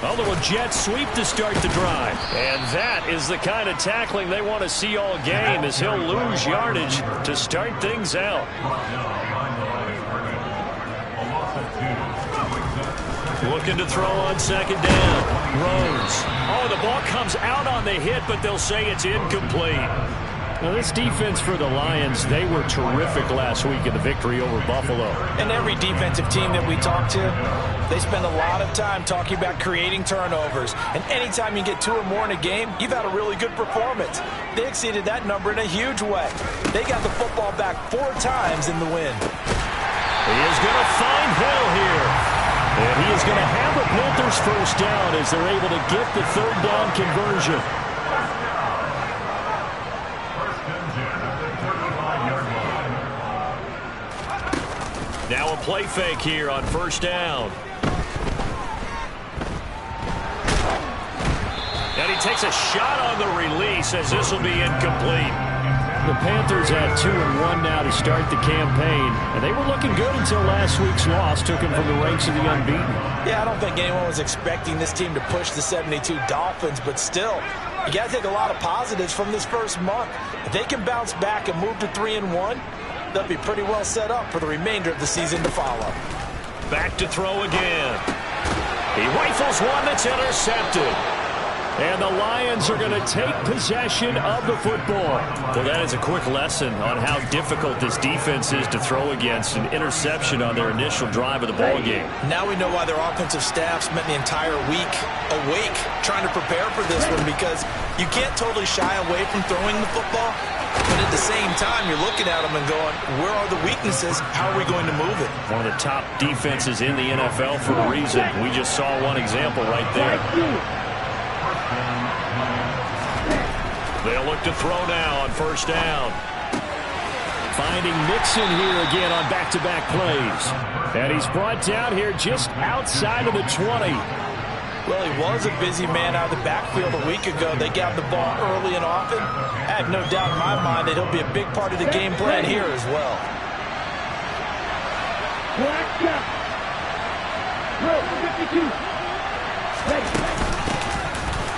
A little jet sweep to start the drive. And that is the kind of tackling they want to see all game, as he'll lose yardage to start things out. Looking to throw on second down. Rose. Oh, the ball comes out on the hit, but they'll say it's incomplete. Now, this defense for the Lions, they were terrific last week in the victory over Buffalo. And every defensive team that we talk to, they spend a lot of time talking about creating turnovers. And anytime you get 2 or more in a game, you've had a really good performance. They exceeded that number in a huge way. They got the football back 4 times in the win. He is going to find Hill here. And he is going to have the Panthers first down as they're able to get the third down conversion. Now a play fake here on first down. And he takes a shot on the release as this will be incomplete. The Panthers had 2-1 now to start the campaign, and they were looking good until last week's loss took them from the ranks of the unbeaten. Yeah, I don't think anyone was expecting this team to push the 72 Dolphins, but still, you got to take a lot of positives from this first month. If they can bounce back and move to 3-1, they'll be pretty well set up for the remainder of the season to follow. Back to throw again. He rifles one that's intercepted. And the Lions are going to take possession of the football. Well, that is a quick lesson on how difficult this defense is to throw against. An interception on their initial drive of the ball game. Now we know why their offensive staff spent the entire week awake trying to prepare for this one, because you can't totally shy away from throwing the football. But at the same time, you're looking at them and going, where are the weaknesses? How are we going to move it? One of the top defenses in the NFL for a reason. We just saw one example right there. They'll look to throw now on first down. Finding Mixon here again on back-to-back plays. And he's brought down here just outside of the 20. Well, he was a busy man out of the backfield a week ago. They got the ball early and often. I have no doubt in my mind that he'll be a big part of the game plan here as well.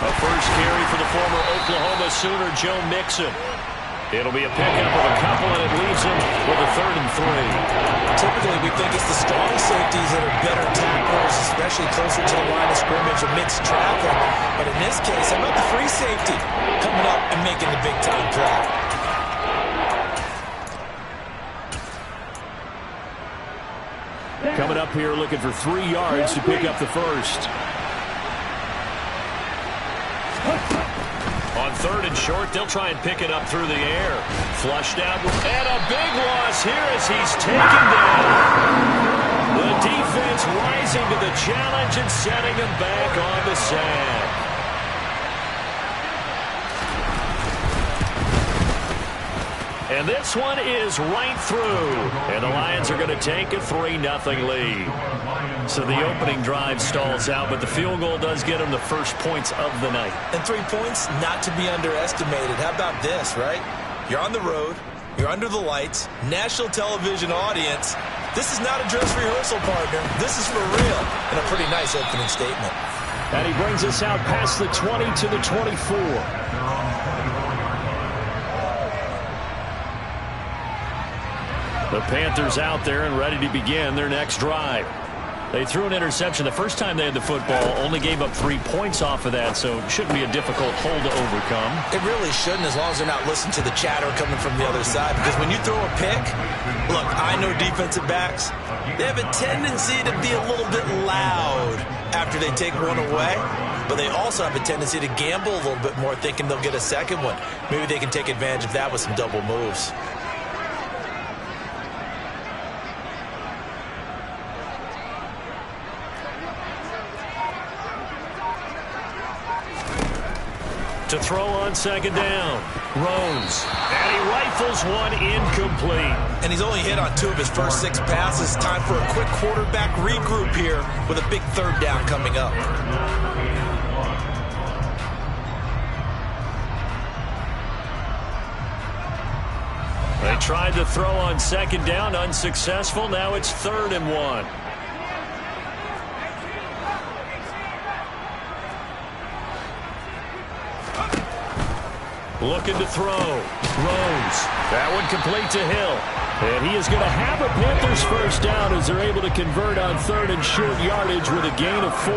A first carry for the former Oklahoma Sooner, Joe Mixon. It'll be a pickup of a couple, and it leaves him with a 3rd and 3. Typically, we think it's the strong safeties that are better tacklers, especially closer to the line of scrimmage amidst traffic. But in this case, how about the free safety coming up and making the big-time play? Coming up here looking for 3 yards to pick up the first. On 3rd and short, they'll try and pick it up through the air. Flushed out, and a big loss here as he's taken down. The defense rising to the challenge and setting him back on the sack. And this one is right through. And the Lions are going to take a 3-0 lead. So the opening drive stalls out, but the field goal does get them the first points of the night. And 3 points, not to be underestimated. How about this, right? You're on the road. You're under the lights. National television audience. This is not a dress rehearsal, partner. This is for real. And a pretty nice opening statement. And he brings us out past the 20 to the 24. The Panthers out there and ready to begin their next drive. They threw an interception the first time they had the football, only gave up 3 points off of that, so it shouldn't be a difficult hole to overcome. It really shouldn't, as long as they're not listening to the chatter coming from the other side, because when you throw a pick, look, I know defensive backs, they have a tendency to be a little bit loud after they take one away, but they also have a tendency to gamble a little bit more, thinking they'll get a second one. Maybe they can take advantage of that with some double moves. To throw on second down. Rose. And he rifles one incomplete. And he's only hit on 2 of his first 6 passes. Time for a quick quarterback regroup here with a big 3rd down coming up. They tried to throw on second down, unsuccessful. Now it's 3rd and 1. Looking to throw. Rose. That one complete to Hill. And he is going to have a Panthers first down as they're able to convert on 3rd and short yardage with a gain of 4.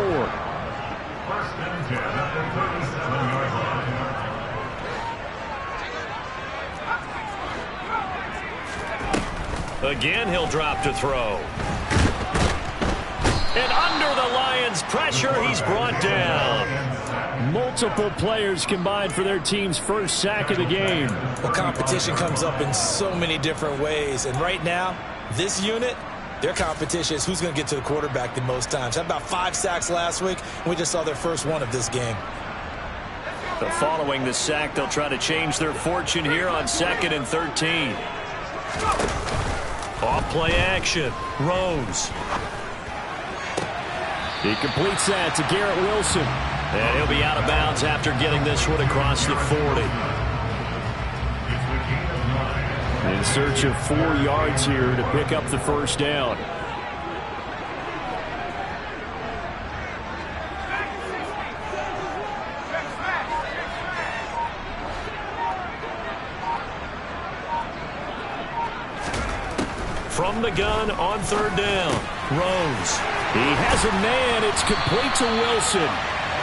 Again, he'll drop to throw. And under the Lions' pressure, he's brought down. Multiple players combined for their team's first sack of the game. Well, competition comes up in so many different ways. And right now, this unit, their competition is who's going to get to the quarterback the most times. Had about 5 sacks last week, and we just saw their first one of this game. But following the sack, they'll try to change their fortune here on 2nd and 13. Off play action. Rose. He completes that to Garrett Wilson. And he'll be out of bounds after getting this one across the 40. In search of 4 yards here to pick up the first down. From the gun on 3rd down. Rose. He has a man. It's complete to Wilson.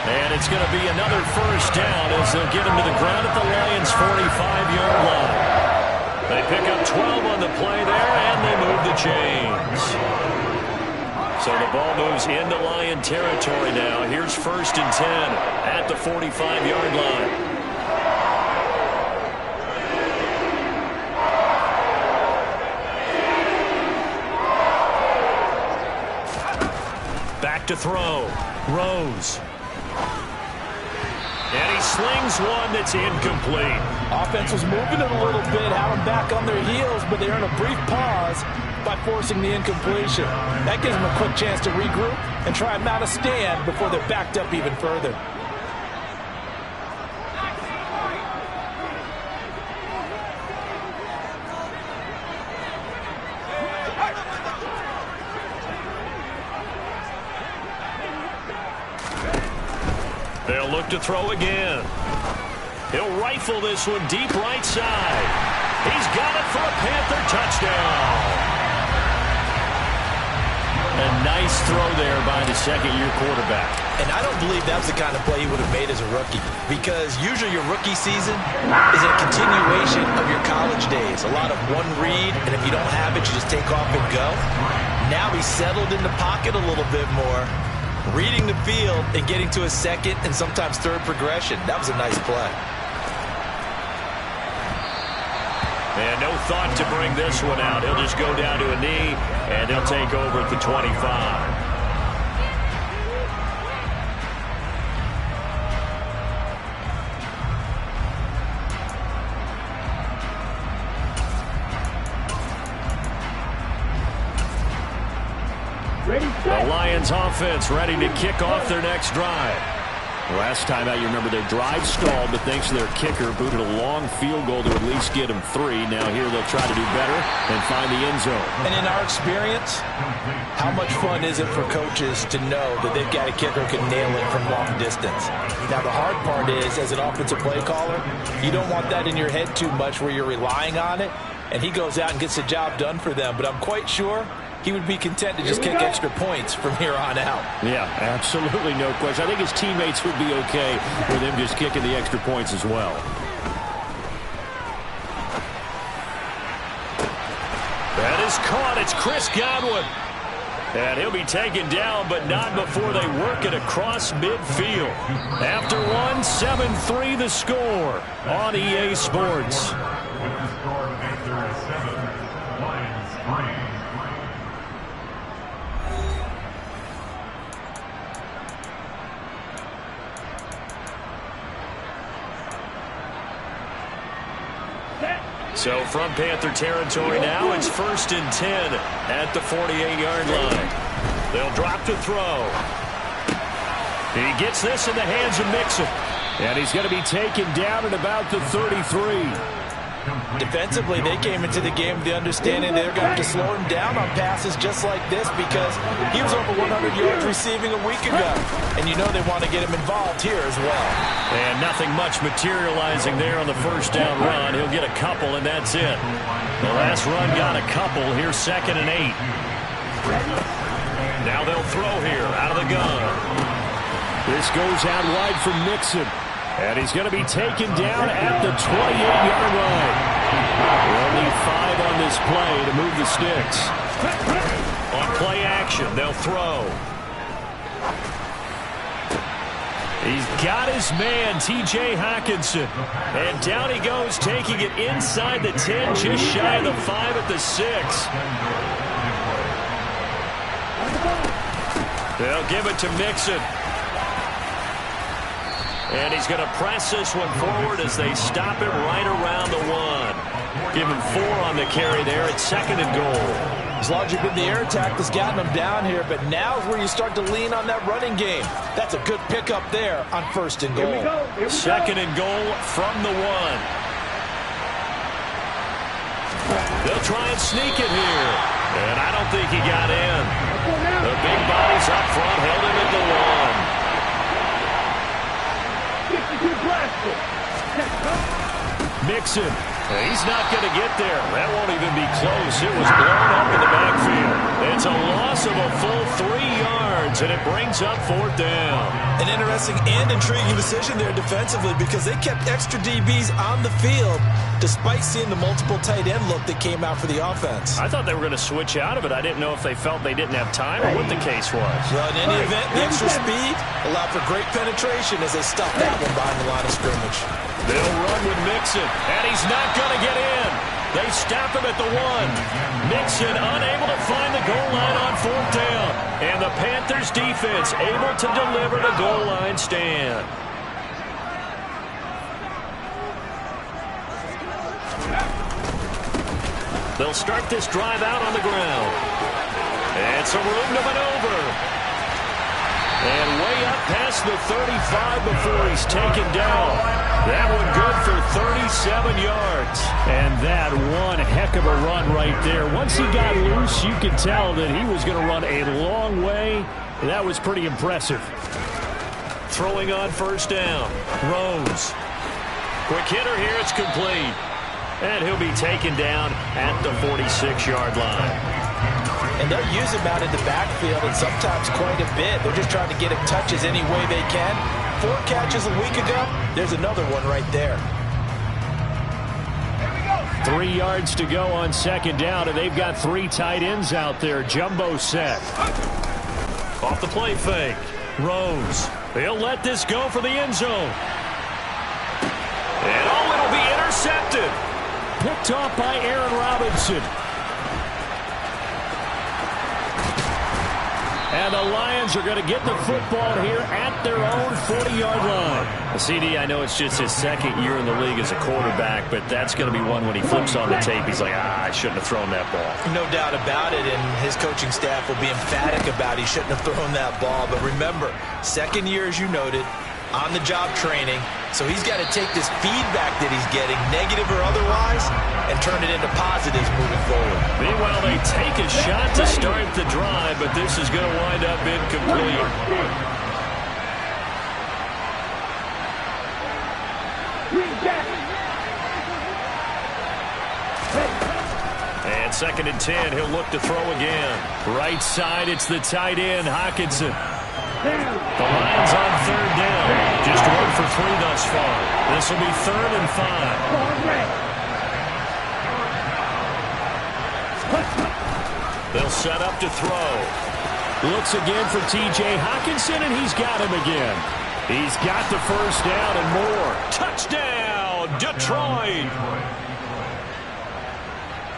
And it's going to be another first down as they'll get him to the ground at the Lions' 45-yard line. They pick up 12 on the play there, and they move the chains. So the ball moves into Lion territory now. Here's 1st and 10 at the 45-yard line. Back to throw. Rose. And he slings one that's incomplete. Offense was moving it a little bit, had them back on their heels, but they earn a brief pause by forcing the incompletion. That gives them a quick chance to regroup and try and mount a stand before they're backed up even further. They'll look to throw again. He'll rifle this one deep right side. He's got it for a Panther touchdown. A nice throw there by the second-year quarterback. And I don't believe that was the kind of play he would have made as a rookie, because usually your rookie season is a continuation of your college days. A lot of one read, and if you don't have it, you just take off and go. Now he's settled in the pocket a little bit more, reading the field and getting to a second and sometimes third progression. That was a nice play. And no thought to bring this one out. He'll just go down to a knee, and he'll take over at the 25. The Lions offense ready to kick off their next drive. Last time out, you remember their drive stalled, but thanks to their kicker, booted a long field goal to at least get them 3. Now here they'll try to do better and find the end zone. And in our experience, how much fun is it for coaches to know that they've got a kicker who can nail it from long distance? Now the hard part is, as an offensive play caller, you don't want that in your head too much where you're relying on it, and he goes out and gets the job done for them. But I'm quite sure he would be content to just kick extra points from here on out. Yeah, absolutely no question. I think his teammates would be okay with him just kicking the extra points as well. That is caught. It's Chris Godwin. And he'll be taken down, but not before they work it across midfield. After one, 7-3 the score on EA Sports. So from Panther territory now, it's 1st and 10 at the 48-yard line. They'll drop to throw. He gets this in the hands of Mixon. And he's going to be taken down at about the 33. Defensively, they came into the game with the understanding they're going to have to slow him down on passes just like this because he was over 100 yards receiving a week ago. And you know they want to get him involved here as well. And nothing much materializing there on the first down run. He'll get a couple, and that's it. The last run got a couple. Here's 2nd and 8. Now they'll throw here out of the gun. This goes out wide for Mixon. And he's going to be taken down at the 28-yard line. They'll need 5 on this play to move the sticks. On play action, they'll throw. He's got his man, T.J. Hockenson. And down he goes, taking it inside the 10, just shy of the 5 at the 6. They'll give it to Mixon. And he's going to press this one forward as they stop him right around the 1. Give him 4 on the carry there. It's 2nd and goal. His logic in the air attack has gotten him down here, but now is where you start to lean on that running game. That's a good pickup there on 1st and goal. 2nd and goal from the 1. They'll try and sneak it here. And I don't think he got in. The big bodies up front held him at the 1. Mixon. He's not going to get there. That won't even be close. It was blown up in the backfield. It's a loss of a full 3 yards, and it brings up 4th down. An interesting and intriguing decision there defensively because they kept extra DBs on the field despite seeing the multiple tight end look that came out for the offense. I thought they were going to switch out of it. I didn't know if they felt they didn't have time or what the case was. Well, in any event, the extra speed allowed for great penetration as they stuffed that one behind the line of scrimmage. They'll run with Mixon, and he's not going to get in. They stop him at the 1. Mixon unable to find the goal line on 4th down. And the Panthers defense able to deliver the goal line stand. They'll start this drive out on the ground. And some room to maneuver. And way up past the 35 before he's taken down. That one good for 37 yards. And that one heck of a run right there. Once he got loose, you could tell that he was going to run a long way. That was pretty impressive. Throwing on 1st down. Rose. Quick hitter here. It's complete. And he'll be taken down at the 46-yard line. And they'll use him out in the backfield and sometimes quite a bit. They're just trying to get him touches any way they can. 4 catches a week ago. There's another one right there. 3 yards to go on 2nd down, and they've got 3 tight ends out there. Jumbo set. Off the play fake. Rose. They'll let this go for the end zone. And it'll be intercepted. Picked off by Aaron Robinson. And the Lions are going to get the football here at their own 40-yard line. CD, I know it's just his 2nd year in the league as a quarterback, but that's going to be one when he flips on the tape. He's like, I shouldn't have thrown that ball. No doubt about it, and his coaching staff will be emphatic about he shouldn't have thrown that ball. But remember, 2nd year, as you noted, on-the-job training. So he's got to take this feedback that he's getting, negative or otherwise, and turn it into positives moving forward. Meanwhile, they take a shot to start the drive, but this is going to wind up incomplete. And 2nd and 10, he'll look to throw again. Right side, it's the tight end, Hockenson. The Lions on 3rd down. Just 1 for 3 thus far. This will be 3rd and 5. They'll set up to throw. Looks again for T.J. Hockenson, and he's got him again. He's got the 1st down and more. Touchdown, Detroit!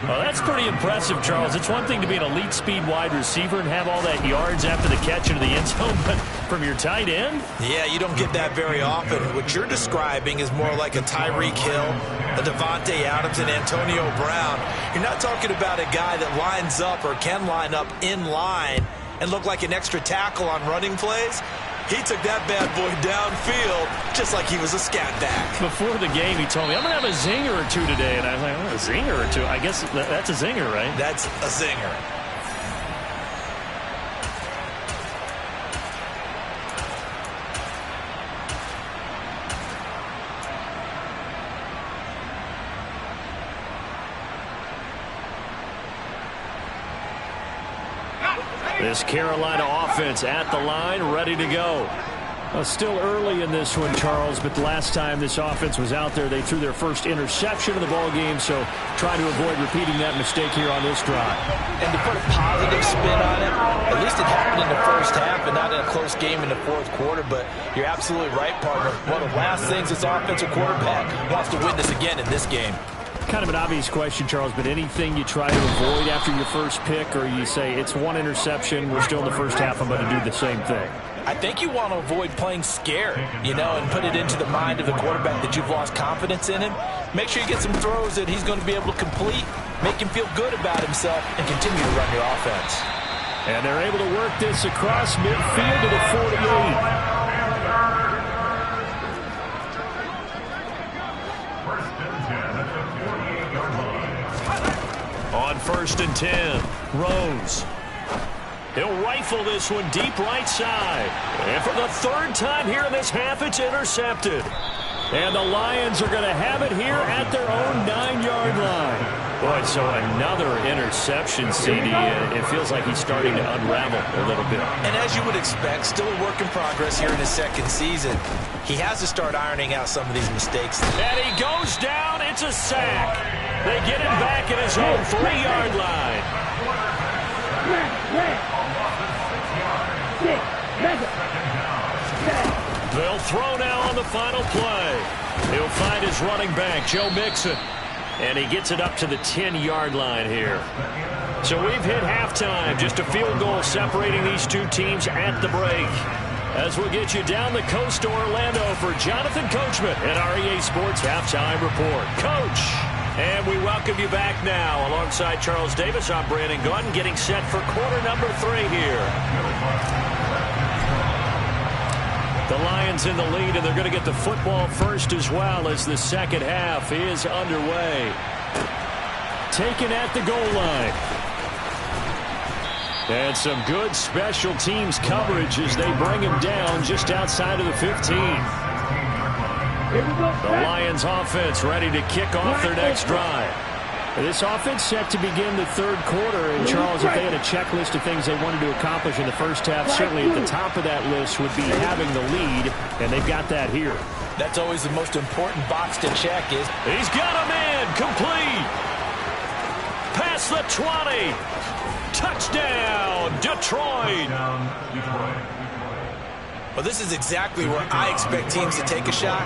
Well, that's pretty impressive, Charles. It's one thing to be an elite speed wide receiver and have all that yards after the catch into the end zone, but from your tight end? Yeah, you don't get that very often. What you're describing is more like a Tyreek Hill, a Devontae Adams, and Antonio Brown. You're not talking about a guy that lines up or can line up in line and look like an extra tackle on running plays, he took that bad boy downfield just like he was a scat back. Before the game, he told me, I'm going to have a zinger or two today. And I was like, oh, a zinger or two? I guess that's a zinger, right? That's a zinger. This Carolina offense at the line, ready to go. Still early in this one, Charles, but the last time this offense was out there, they threw their first interception of the ball game, so trying to avoid repeating that mistake here on this drive. And to put a positive spin on it, at least it happened in the first half and not in a close game in the fourth quarter, but you're absolutely right, partner. One of the last things this offensive quarterback wants to witness again in this game. Kind of an obvious question, Charles, but anything you try to avoid after your first pick, or you say it's one interception, we're still in the first half, I'm going to do the same thing? I think you want to avoid playing scared, and put it into the mind of the quarterback that you've lost confidence in him. Make sure you get some throws that he's going to be able to complete, make him feel good about himself, and continue to run your offense. And they're able to work this across midfield to the 48. On 1st and 10, Rose. He'll rifle this one deep right side. And for the third time here in this half, it's intercepted. And the Lions are going to have it here at their own 9-yard line. Boy, so another interception, CD. It feels like he's starting to unravel a little bit. And as you would expect, still a work in progress here in his second season. He has to start ironing out some of these mistakes. And he goes down. It's a sack. They get him back at his own 3-yard line. They'll throw now on the final play. He'll find his running back, Joe Mixon. And he gets it up to the 10-yard line here. So we've hit halftime. Just a field goal separating these two teams at the break. As we'll get you down the coast to Orlando for Jonathan Coachman at our EA Sports Halftime Report. Coach! And we welcome you back now. Alongside Charles Davis, I'm Brandon Gaudin, getting set for quarter number 3 here. The Lions in the lead, and they're going to get the football first as well as the second half is underway. Taken at the goal line. And some good special teams coverage as they bring him down just outside of the 15. The Lions offense ready to kick off their next drive. This offense set to begin the third quarter. And, Charles, if they had a checklist of things they wanted to accomplish in the first half, certainly at the top of that list would be having the lead, and they've got that here. That's always the most important box to check is... He's got a man complete. Past the 20. Touchdown, Detroit. Well, this is exactly where I expect teams to take a shot.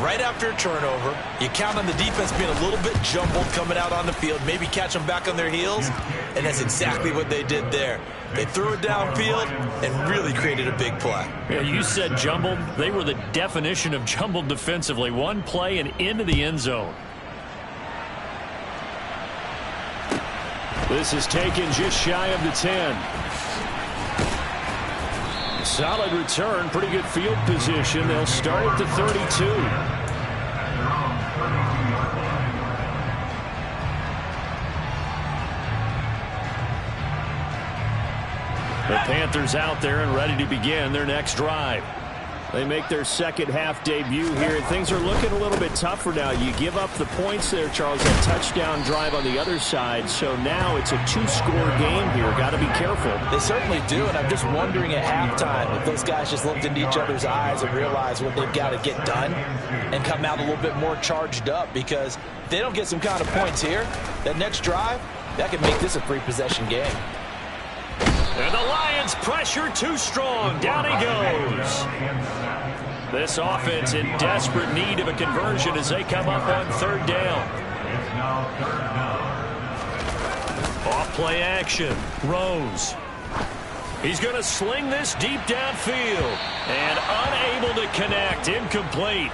Right after a turnover, you count on the defense being a little bit jumbled coming out on the field, maybe catch them back on their heels, and that's exactly what they did there. They threw it downfield and really created a big play. Yeah, you said jumbled. They were the definition of jumbled defensively. One play and into the end zone. This is taken just shy of the 10. Solid return, pretty good field position. They'll start at the 32. The Panthers out there and ready to begin their next drive. They make their second half debut here, and things are looking a little bit tougher now. You give up the points there, Charles, that touchdown drive on the other side, so now it's a 2-score game here. Got to be careful. They certainly do, and I'm just wondering at halftime if those guys just looked into each other's eyes and realized what they've got to get done and come out a little bit more charged up, because if they don't get some kind of points here, that next drive, that could make this a free-possession game. And the Lions pressure too strong. Down he goes. This offense in desperate need of a conversion as they come up on third down. Off play action. Rose. He's going to sling this deep downfield. And unable to connect. Incomplete.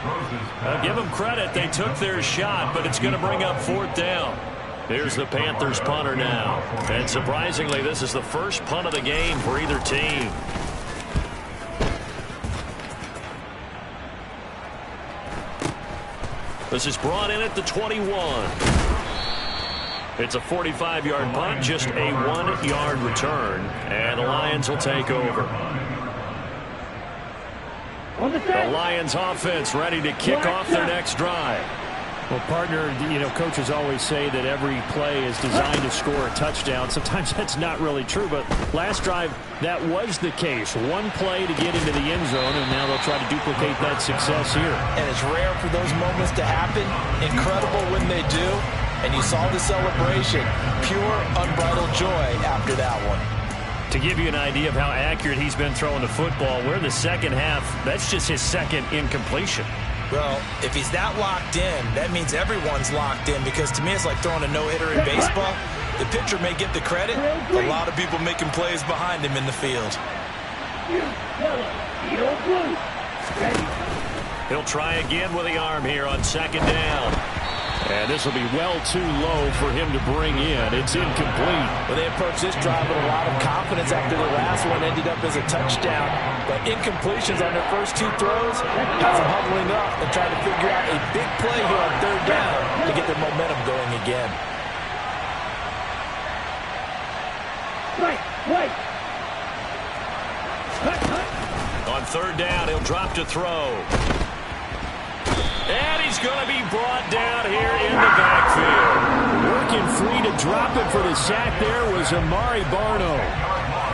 I'll give them credit. They took their shot, but it's going to bring up fourth down. Here's the Panthers punter now. And surprisingly, this is the first punt of the game for either team. This is brought in at the 21. It's a 45-yard punt, just a 1-yard return. And the Lions will take over. The Lions offense ready to kick off their next drive. Well, partner, coaches always say that every play is designed to score a touchdown. Sometimes that's not really true, but last drive, that was the case. One play to get into the end zone, and now they'll try to duplicate that success here. And it's rare for those moments to happen. Incredible when they do. And you saw the celebration. Pure, unbridled joy after that one. To give you an idea of how accurate he's been throwing the football, we're in the second half. That's just his second incompletion. Well, if he's that locked in, that means everyone's locked in, because to me it's like throwing a no-hitter in baseball. The pitcher may get the credit. A lot of people making plays behind him in the field. He'll try again with the arm here on second down. And this will be well too low for him to bring in. It's incomplete. Well, they approached this drive with a lot of confidence after the last one ended up as a touchdown. But incompletions on their first two throws has them huddling up and trying to figure out a big play here on third down to get their momentum going again. On third down, he'll drop to throw. And he's going to be brought down here in the backfield. Working free to drop it for the sack there was Amari Barno.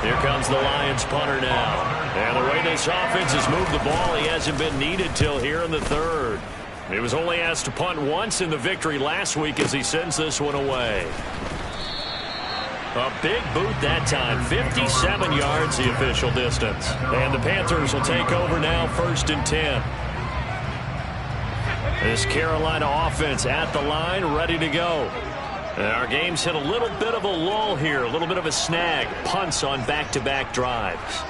Here comes the Lions punter now. And the way this offense has moved the ball, he hasn't been needed till here in the third. He was only asked to punt once in the victory last week as he sends this one away. A big boot that time, 57 yards the official distance. And the Panthers will take over now, 1st and 10. This Carolina offense at the line, ready to go. And our game's hit a little bit of a lull here, a little bit of a snag. Punts on back-to-back drives.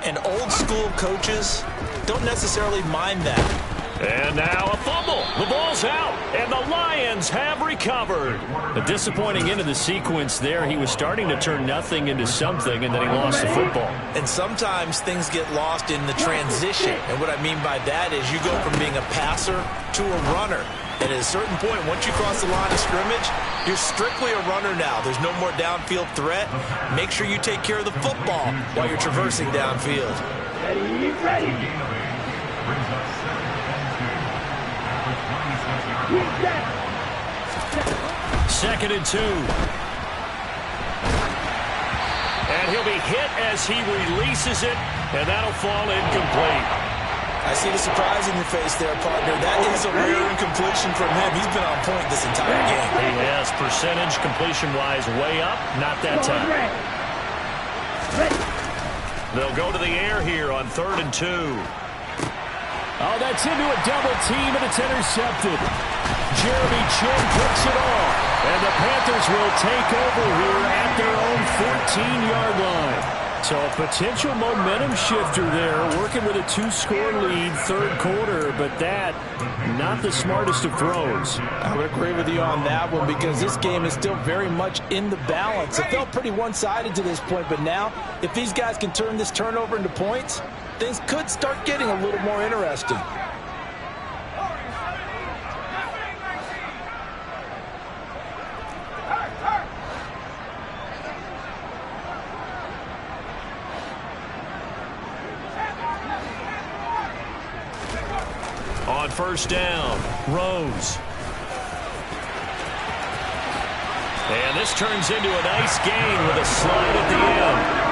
And old-school coaches don't necessarily mind that. And now a fumble. The ball's out, and the Lions have recovered. A disappointing end of the sequence there. He was starting to turn nothing into something, and then he lost the football. And sometimes things get lost in the transition. And what I mean by that is you go from being a passer to a runner. And at a certain point, once you cross the line of scrimmage, you're strictly a runner now. There's no more downfield threat. Make sure you take care of the football while you're traversing downfield. Ready. 2nd and 2. And he'll be hit as he releases it, and that'll fall incomplete. I see the surprise in your face there, partner. That is a rare incompletion from him. He's been on point this entire game. He has percentage completion-wise way up, not that time. They'll go to the air here on 3rd and 2. Oh, that's into a double team, and it's intercepted. Jeremy Chin picks it off, and the Panthers will take over here at their own 14-yard line. So a potential momentum shifter there, working with a 2-score lead, 3rd quarter, but that, not the smartest of throws. I would agree with you on that one, because this game is still very much in the balance. It felt pretty one-sided to this point, but now, if these guys can turn this turnover into points, things could start getting a little more interesting. On 1st down, Rose. And this turns into a nice gain with a slide at the end.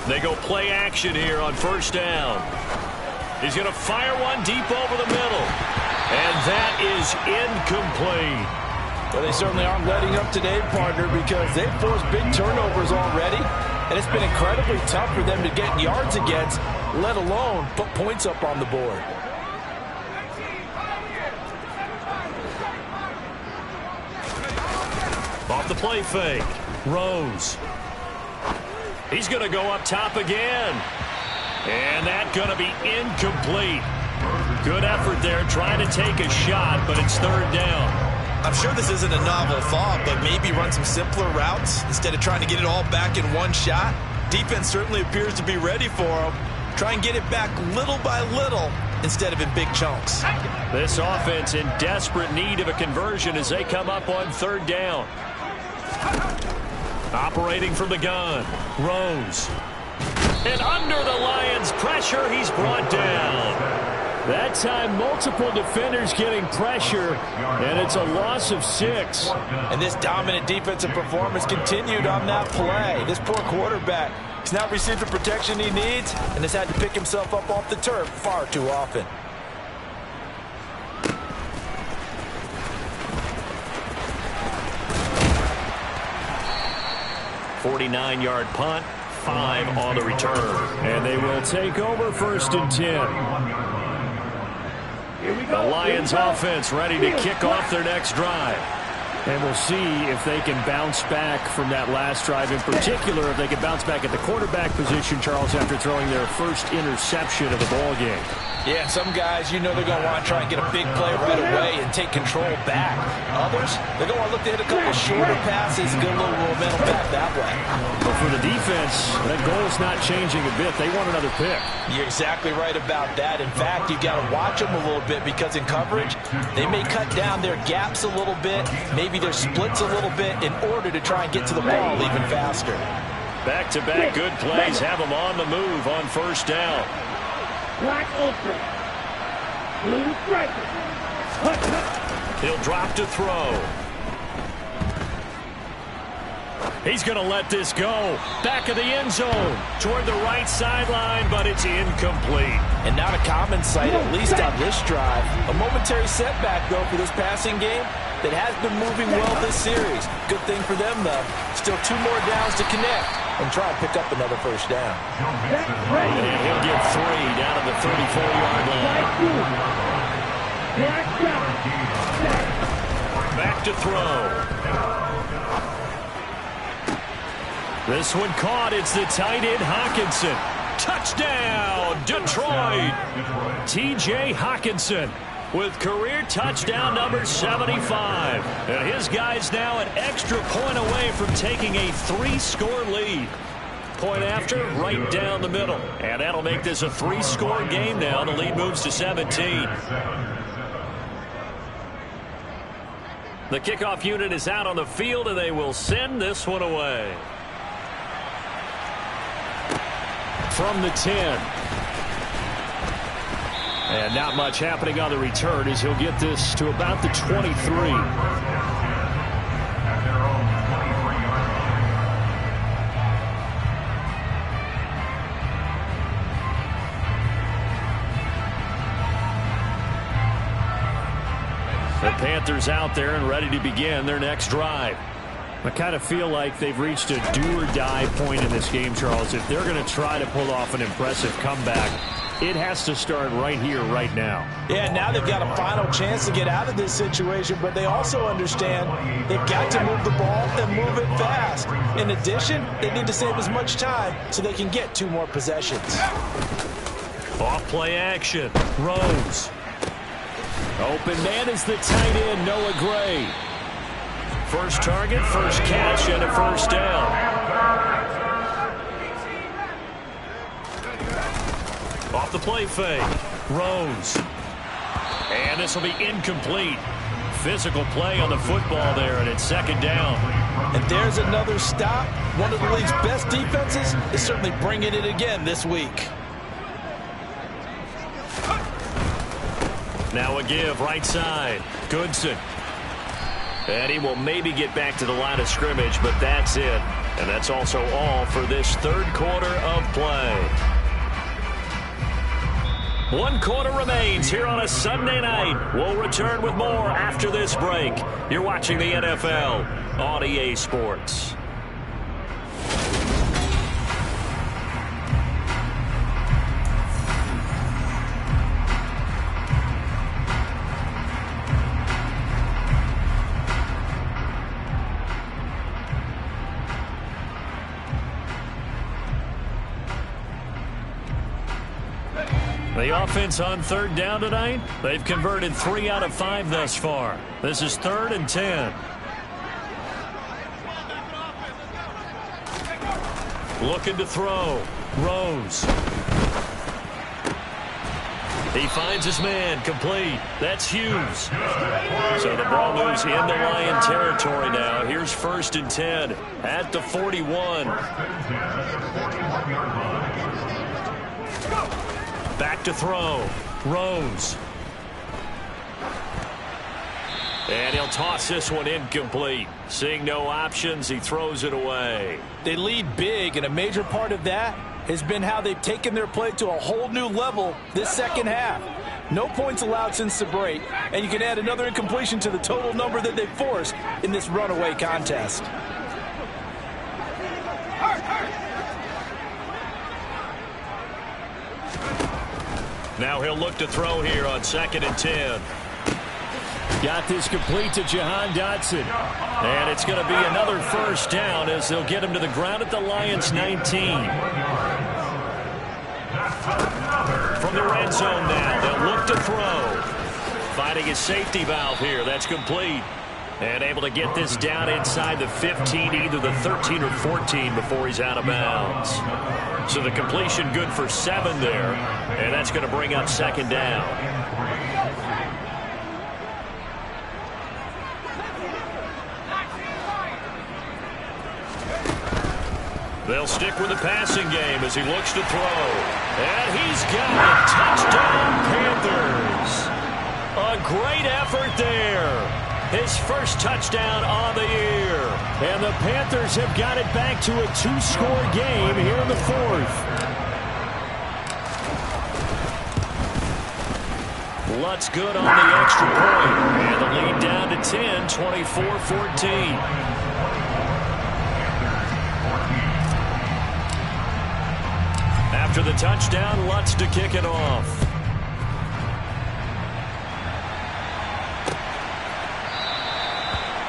They go play action here on 1st down. He's going to fire one deep over the middle. And that is incomplete. Well, they certainly aren't letting up today, partner, because they've forced big turnovers already. And it's been incredibly tough for them to get yards against, let alone put points up on the board. Off the play fake. Rose. He's going to go up top again. And that's going to be incomplete. Good effort there trying to take a shot, but it's third down. I'm sure this isn't a novel thought, but maybe run some simpler routes instead of trying to get it all back in one shot. Defense certainly appears to be ready for him. Try and get it back little by little instead of in big chunks. This offense in desperate need of a conversion as they come up on third down. Operating from the gun, Rose. And under the Lions' pressure, he's brought down. That time, multiple defenders getting pressure, and it's a loss of 6. And this dominant defensive performance continued on that play. This poor quarterback has not received the protection he needs and has had to pick himself up off the turf far too often. .49-yard punt, 5 on the return. And they will take over 1st and 10. The Lions offense ready to kick off their next drive. And we'll see if they can bounce back from that last drive. In particular, if they can bounce back at the quarterback position, Charles, after throwing their first interception of the ball game. Yeah, some guys, you know they're going to want to try and get a big play right away and take control back. Others, they're going to want to look to hit a couple of shorter passes and get a little momentum back that way. But for the defense, that goal is not changing a bit. They want another pick. You're exactly right about that. In fact, you've got to watch them a little bit because in coverage, they may cut down their gaps a little bit, maybe their splits a little bit in order to try and get to the ball even faster. Back-to-back good plays have them on the move on first down. Black open. Blue striker. He'll drop to throw. He's going to let this go. Back of the end zone. Toward the right sideline, but it's incomplete. And not a common sight, at least on this drive. A momentary setback, though, for this passing game that has been moving well this series. Good thing for them, though. Still 2 more downs to connect and try and pick up another first down. And he'll get 3 down at the 34-yard line. Back to throw. This one caught. It's the tight end, Hockenson. Touchdown, Detroit. T.J. Hockenson with career touchdown number 75. And his guy's now an extra point away from taking a 3-score lead. Point after, right down the middle. And that'll make this a 3-score game now. The lead moves to 17. The kickoff unit is out on the field, and they will send this one away. From the 10. And not much happening on the return as he'll get this to about the 23. The Panthers out there and ready to begin their next drive. I kind of feel like they've reached a do-or-die point in this game, Charles. If they're going to try to pull off an impressive comeback, it has to start right here, right now. Yeah, now they've got a final chance to get out of this situation, but they also understand they've got to move the ball and move it fast. In addition, they need to save as much time so they can get 2 more possessions. Off play action. Rose. Open man is the tight end, Noah Gray. First target, first catch, and a first down. Off the play fake. Rose. And this will be incomplete. Physical play on the football there, and it's second down. And there's another stop. One of the league's best defenses is certainly bringing it again this week. Now a give, right side. Goodson. And he will maybe get back to the line of scrimmage, but that's it. And that's also all for this third quarter of play. 1 quarter remains here on a Sunday night. We'll return with more after this break. You're watching the NFL on EA Sports. The offense on third down tonight, they've converted 3 out of 5 thus far. This is 3rd and 10. Looking to throw. Rose. He finds his man. Complete. That's Hughes. So the ball moves into Lion territory now. Here's 1st and 10 at the 41. Back to throw. Rose. And he'll toss this one incomplete. Seeing no options, he throws it away. They lead big, and a major part of that has been how they've taken their play to a whole new level this second half. No points allowed since the break, and you can add another incompletion to the total number that they've forced in this runaway contest. Now he'll look to throw here on 2nd and 10. Got this complete to Jahan Dotson. And it's going to be another 1st down as they'll get him to the ground at the Lions 19. From the red zone now, they'll look to throw. Finding his safety valve here. That's complete. And able to get this down inside the 15, either the 13 or 14 before he's out of bounds. So the completion good for 7 there. And that's going to bring up 2nd down. They'll stick with the passing game as he looks to throw. And he's got it. Touchdown, Panthers. A great effort there. His first touchdown on the year. And the Panthers have got it back to a 2-score game here in the 4th. Lutz good on the extra point. And the lead down to 10, 24-14. After the touchdown, Lutz to kick it off.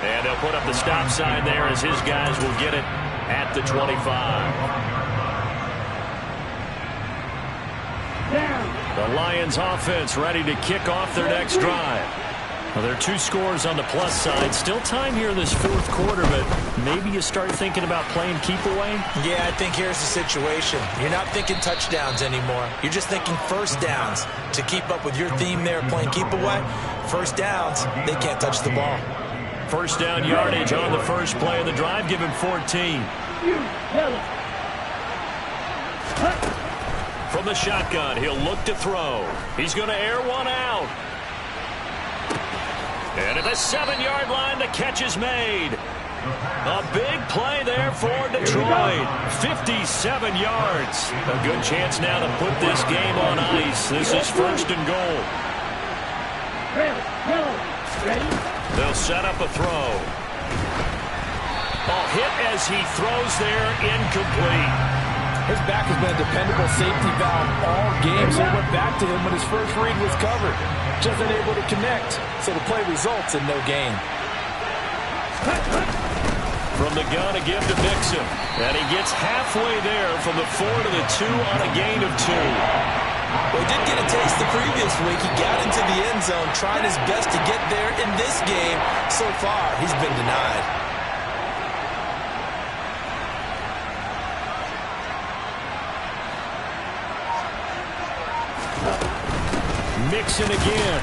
And they'll put up the stop sign there as his guys will get it at the 25. The Lions offense ready to kick off their next drive. Well, there are 2 scores on the plus side. Still time here in this 4th quarter, but maybe you start thinking about playing keep away? Yeah, I think here's the situation. You're not thinking touchdowns anymore. You're just thinking 1st downs. To keep up with your theme there, playing keep away, 1st downs, they can't touch the ball. 1st down yardage on the first play of the drive. Give him 14. From the shotgun, he'll look to throw. He's going to air one out. And at the 7-yard line, the catch is made. A big play there for Detroit. 57 yards. A good chance now to put this game on ice. This is 1st and goal. They'll set up a throw. A hit as he throws there, incomplete. His back has been a dependable safety valve all game, so he went back to him when his first read was covered. Just unable to connect, so the play results in no gain. From the gun again to Mixon. And he gets halfway there from the 4 to the 2 on a gain of 2. Well, he did get a taste the previous week. He got into the end zone, trying his best to get there in this game. So far, he's been denied. Mixon again.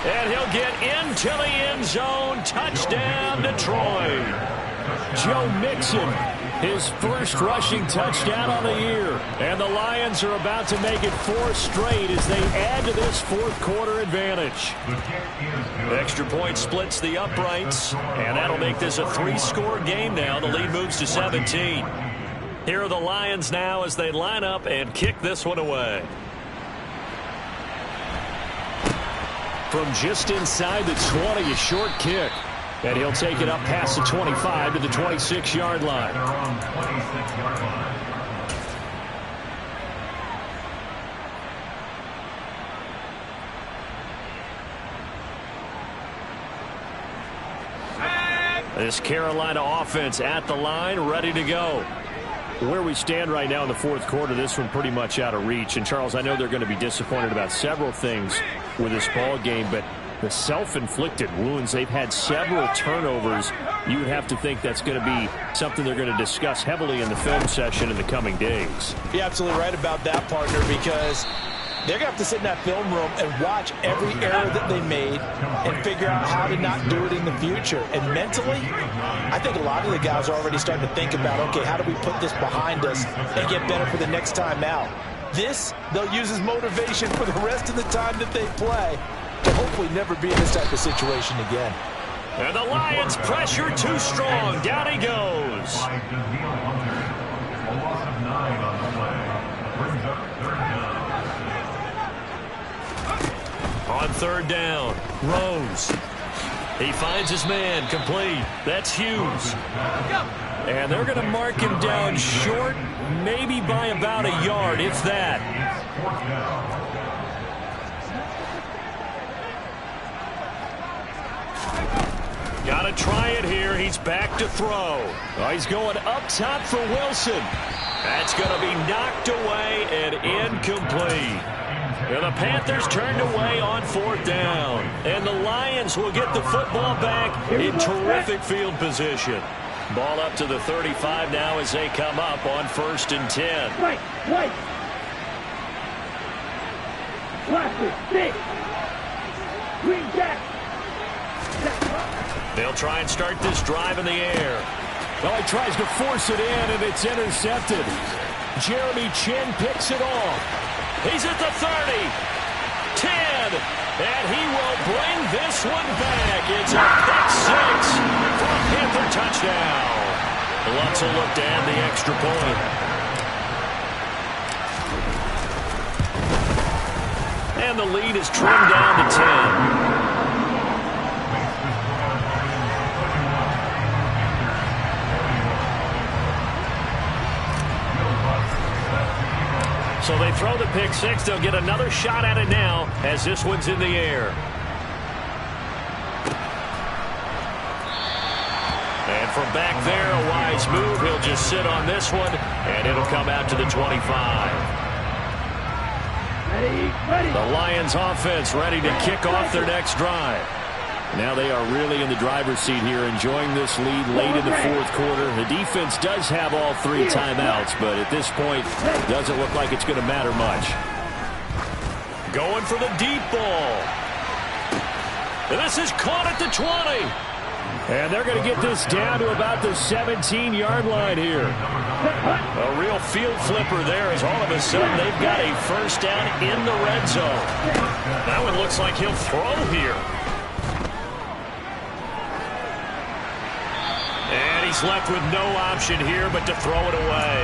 And he'll get into the end zone. Touchdown, Detroit. Joe Mixon, his first rushing touchdown on the year. And the Lions are about to make it 4 straight as they add to this 4th quarter advantage. Extra point splits the uprights. And that'll make this a 3-score game now. The lead moves to 17. Here are the Lions now as they line up and kick this one away. From just inside the 20, a short kick. And he'll take it up past the 25 to the 26-yard line. This Carolina offense at the line, ready to go. Where we stand right now in the fourth quarter, this one pretty much out of reach. And, Charles, I know they're going to be disappointed about several things with this ball game, but the self-inflicted wounds, they've had several turnovers. You would have to think that's going to be something they're going to discuss heavily in the film session in the coming days. You're absolutely right about that, partner, because they're going to have to sit in that film room and watch every error that they made and figure out how to not do it in the future. And mentally, I think a lot of the guys are already starting to think about, okay, how do we put this behind us and get better for the next time out? This, they'll use as motivation for the rest of the time that they play to hopefully never be in this type of situation again. And the Lions pressure too strong. Down he goes. On third down, Rose. He finds his man, complete. That's Hughes. And they're going to mark him down short, maybe by about a yard, if that. Got to try it here. He's back to throw. Oh, he's going up top for Wilson. That's going to be knocked away and incomplete. And the Panthers turned away on fourth down. And the Lions will get the football back in terrific field position. Ball up to the 35 now as they come up on 1st and 10. Right. Watch it. Six. Green jack. They'll try and start this drive in the air. Well, he tries to force it in, and it's intercepted. Jeremy Chin picks it off. He's at the 30, 10, and he will bring this one back. It's a pick six for a Panther touchdown. Lutz will look to add the extra point. And the lead is trimmed down to 10. So they throw the pick six. They'll get another shot at it now as this one's in the air. And from back there, a wise move. He'll just sit on this one, and it'll come out to the 25. Ready. The Lions offense ready to kick off their next drive. Now they are really in the driver's seat here, enjoying this lead late in the fourth quarter. The defense does have all 3 timeouts, but at this point, doesn't look like it's going to matter much. Going for the deep ball. And this is caught at the 20. And they're going to get this down to about the 17-yard line here. A real field flipper there as all of a sudden they've got a first down in the red zone. That one looks like he'll throw here. And he's left with no option here but to throw it away.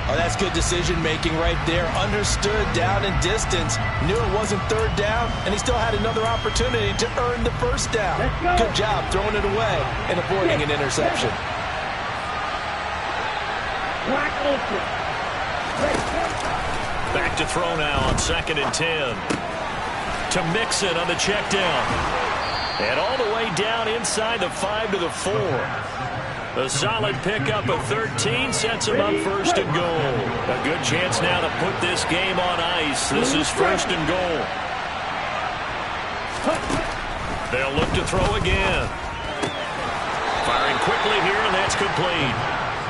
Oh, that's good decision-making right there. Understood down and distance. Knew it wasn't third down, and he still had another opportunity to earn the first down. Good job throwing it away and avoiding an interception. Back to throw now on 2nd and 10. To Mixon on the check down. And all the way down inside the 5 to the 4. A solid pickup of 13 sets him up 1st and goal. A good chance now to put this game on ice. This is 1st and goal. They'll look to throw again. Firing quickly here, and that's complete.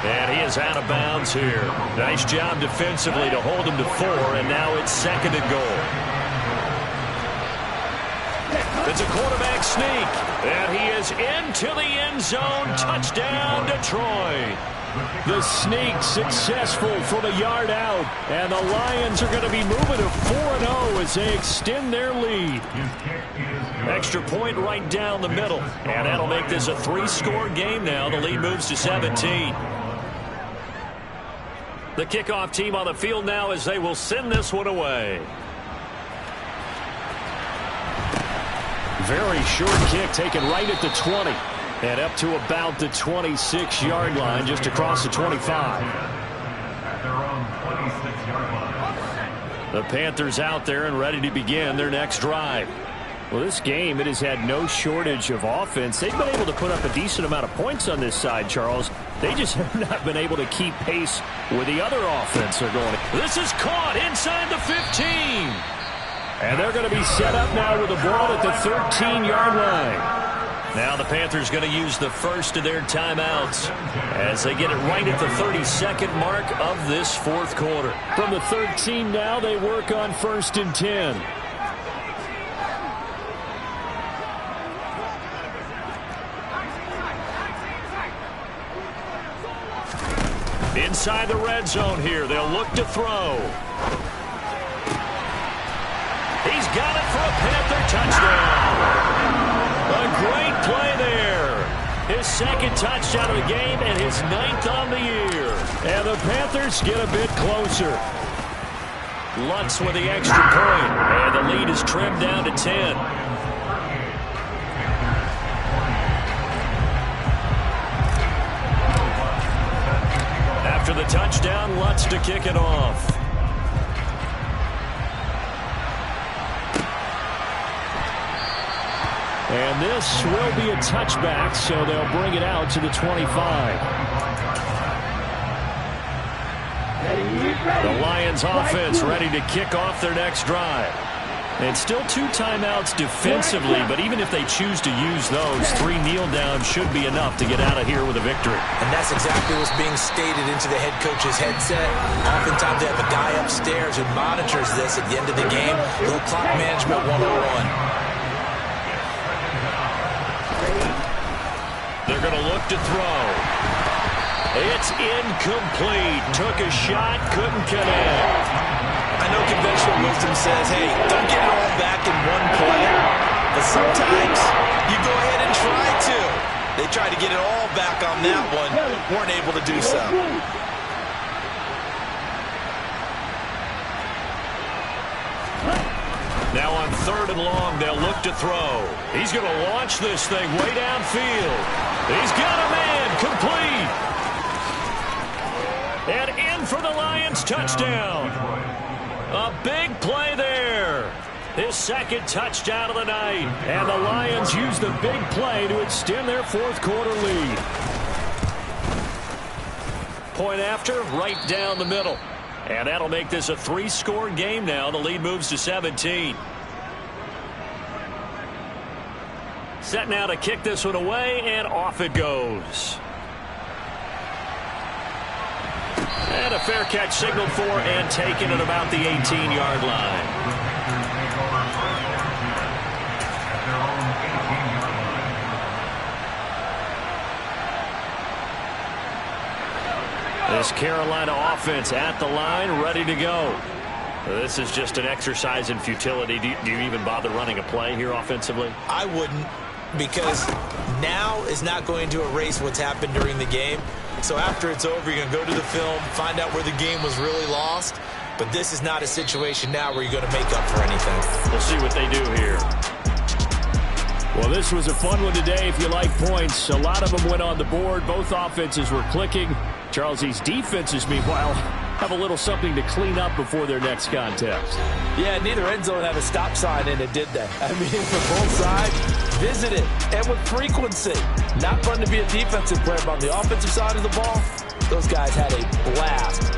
And he is out of bounds here. Nice job defensively to hold him to 4, and now it's 2nd and goal. It's a quarterback sneak, and he is into the end zone. Touchdown, Detroit. The sneak successful from a yard out, and the Lions are going to be moving to 4-0 as they extend their lead. Extra point right down the middle, and that'll make this a 3-score game now. The lead moves to 17. The kickoff team on the field now as they will send this one away. Very short kick taken right at the 20. And up to about the 26-yard line, just across the 25. The Panthers out there and ready to begin their next drive. Well, this game, it has had no shortage of offense. They've been able to put up a decent amount of points on this side, Charles. They just have not been able to keep pace with the other offense they're going. This is caught inside the 15. And they're going to be set up now with the ball at the 13-yard line. Now the Panthers going to use the first of their timeouts as they get it right at the 32nd mark of this fourth quarter. From the 13 now, they work on 1st and 10. Inside the red zone here, they'll look to throw. He's got it for a Panther touchdown. A great play there. His second touchdown of the game and his 9th on the year. And the Panthers get a bit closer. Lutz with the extra point. And the lead is trimmed down to 10. After the touchdown, Lutz to kick it off. And this will be a touchback, so they'll bring it out to the 25. The Lions offense ready to kick off their next drive. And still 2 timeouts defensively, but even if they choose to use those, 3 kneel downs should be enough to get out of here with a victory. And that's exactly what's being stated into the head coach's headset. Oftentimes they have a guy upstairs who monitors this at the end of the game. A little clock management 101. They're going to look to throw. It's incomplete. Took a shot, couldn't connect. I know conventional wisdom says, hey, don't get it all back in one play. But sometimes you go ahead and try to. They tried to get it all back on that one. Weren't able to do so. Now on 3rd and long, they'll look to throw. He's going to launch this thing way downfield. He's got a man, complete. And in for the Lions touchdown. A big play there. His 2nd touchdown of the night. And the Lions use the big play to extend their 4th quarter lead. Point after, right down the middle. And that'll make this a 3-score game now. The lead moves to 17. Set now to kick this one away, and off it goes. And a fair catch signaled for and taken at about the 18-yard line. This Carolina offense at the line, ready to go. This is just an exercise in futility. Do you even bother running a play here offensively? I wouldn't, because now is not going to erase what's happened during the game. So after it's over, you're going to go to the film, find out where the game was really lost. But this is not a situation now where you're going to make up for anything. We'll see what they do here. Well, this was a fun one today if you like points. A lot of them went on the board. Both offenses were clicking. Charles, these defenses, meanwhile, have a little something to clean up before their next contest. Yeah, neither end zone had a stop sign in it, did they? I mean, for both sides, visit it, and with frequency. Not fun to be a defensive player, but on the offensive side of the ball, those guys had a blast.